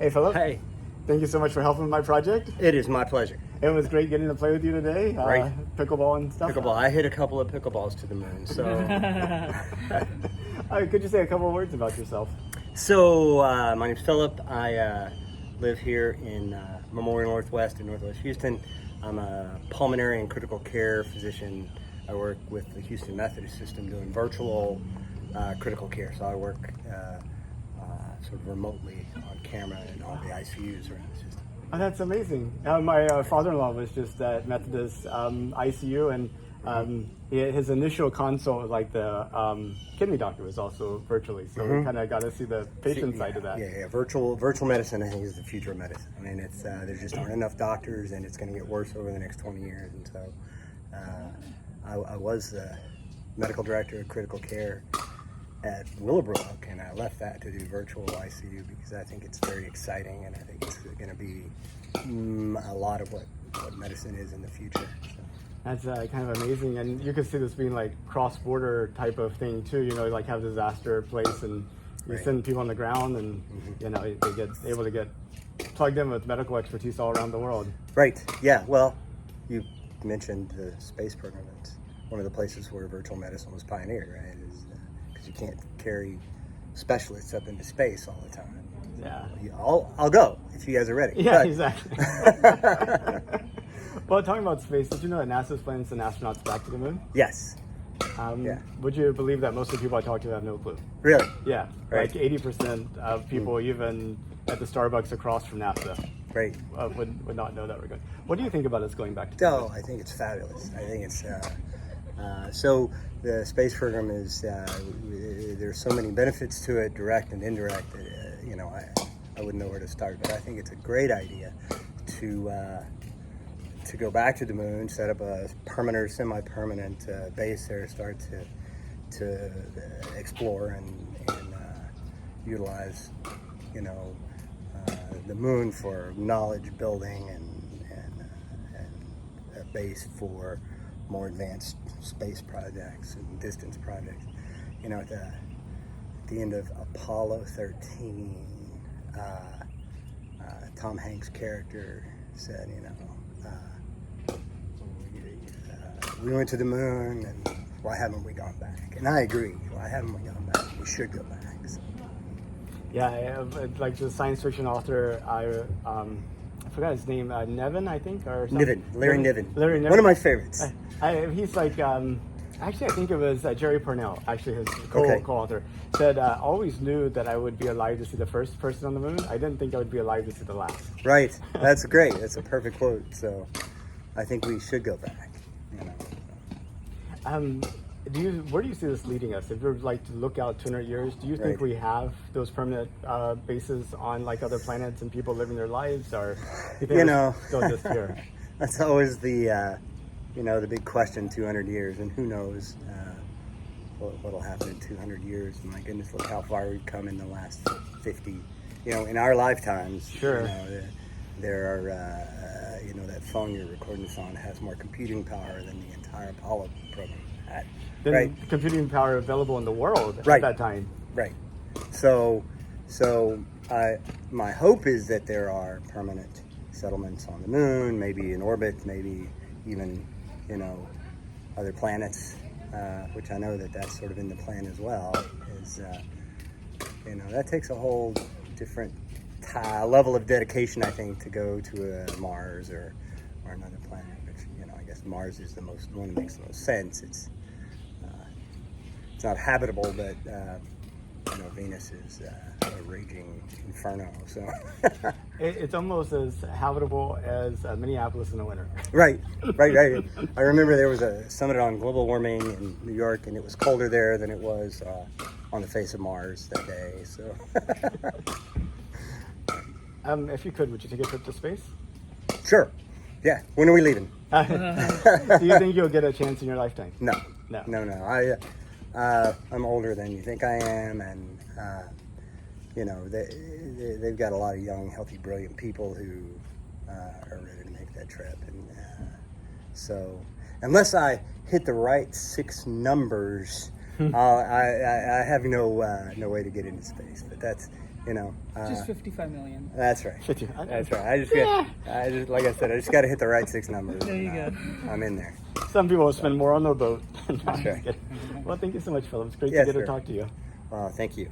Hey, Phillip. Hey, Thank you so much for helping with my project. it is my pleasure. It was great getting to play with you today. Right. Pickleball and stuff. Pickleball. I hit a couple of pickleballs to the moon. Could you say a couple of words about yourself? My name's Phillip. I live here in Memorial Northwest in Northwest Houston. I'm a pulmonary and critical care physician. I work with the Houston Methodist system doing virtual critical care. So I work sort of remotely on camera in all the ICUs around the system. Oh, that's amazing. My father-in-law was just at Methodist ICU, and his initial consult, like the kidney doctor, was also virtually. So we kind of got to see the patient side of that. Yeah. Virtual medicine, I think, is the future of medicine. I mean, it's there just aren't enough doctors, and it's going to get worse over the next 20 years. And so, I was the medical director of critical care at Willowbrook, and I left that to do virtual ICU because I think it's very exciting, and I think it's going to be a lot of what medicine is in the future. So. That's kind of amazing, and you can see this being like cross-border type of thing too. You know, like have disaster place, and you send people on the ground, and you know they get able to get plugged in with medical expertise all around the world. Right. Yeah. Well, you mentioned the space program. It's one of the places where virtual medicine was pioneered, right? Because you can't carry specialists up into space all the time. Yeah. I'll go if you guys are ready. Yeah, but. exactly. Well, talking about space, did you know that NASA is planning to send astronauts back to the moon? Yes. Would you believe that most of the people I talk to have no clue? Really? Yeah. Right. Like 80% of people, even at the Starbucks across from NASA, Right. would not know that we're going. What do you think about us going back to the moon? Oh, I think it's fabulous. I think it's so the space program is there's so many benefits to it, direct and indirect. That, I wouldn't know where to start, but I think it's a great idea to go back to the moon, set up a permanent or semi-permanent base there, start to explore and utilize, the moon for knowledge building and a base for more advanced space projects and distance projects. At the end of Apollo 13, Tom Hanks' character said, we went to the moon, and why haven't we gone back? And I agree. Why haven't we gone back? We should go back. So. Yeah, like the science fiction author, I forgot his name, Nevin, I think, or something. Larry Niven. Larry Niven. One of my favorites. He's like, actually, I think it was Jerry Pournelle, actually his co-author, said, always knew that I would be alive to see the first person on the moon. I didn't think I would be alive to see the last. Right. That's great. That's a perfect quote. So I think we should go back. Where do you see this leading us? If you're like to look out 200 years, do you think we have those permanent bases on like other planets and people living their lives, or do you think we're still just here? That's always the the big question. 200 years, and who knows what'll happen in 200 years? My goodness, look how far we've come in the last 50. In our lifetimes. Sure. There are that phone you're recording this on has more computing power than the entire Apollo program had. Then computing power available in the world at that time. Right. So my hope is that there are permanent settlements on the moon, maybe in orbit, maybe even, other planets, which I know that's sort of in the plan as well. That takes a whole different level of dedication, I think, to go to Mars or another planet, which, I guess Mars is the one that makes the most sense. It's not habitable, but Venus is a raging inferno. So it's almost as habitable as Minneapolis in the winter. Right. I remember there was a summit on global warming in New York, and it was colder there than it was on the face of Mars that day. So, if you could, would you take a trip to space? Sure. Yeah. When are we leaving? Do you think you'll get a chance in your lifetime? No. I'm older than you think I am, and they've got a lot of young, healthy, brilliant people who are ready to make that trip, and so unless I hit the right 6 numbers, I have no way to get into space. But you know. Just 55 million. That's right. 50. That's right. I just like I said, I just got to hit the right 6 numbers. There you and, I'm in there. Some people will spend more on their boat. No, I'm Sure. just kidding. Well, thank you so much, Phillip. It's great Yes, to get sir. to talk to you. Thank you.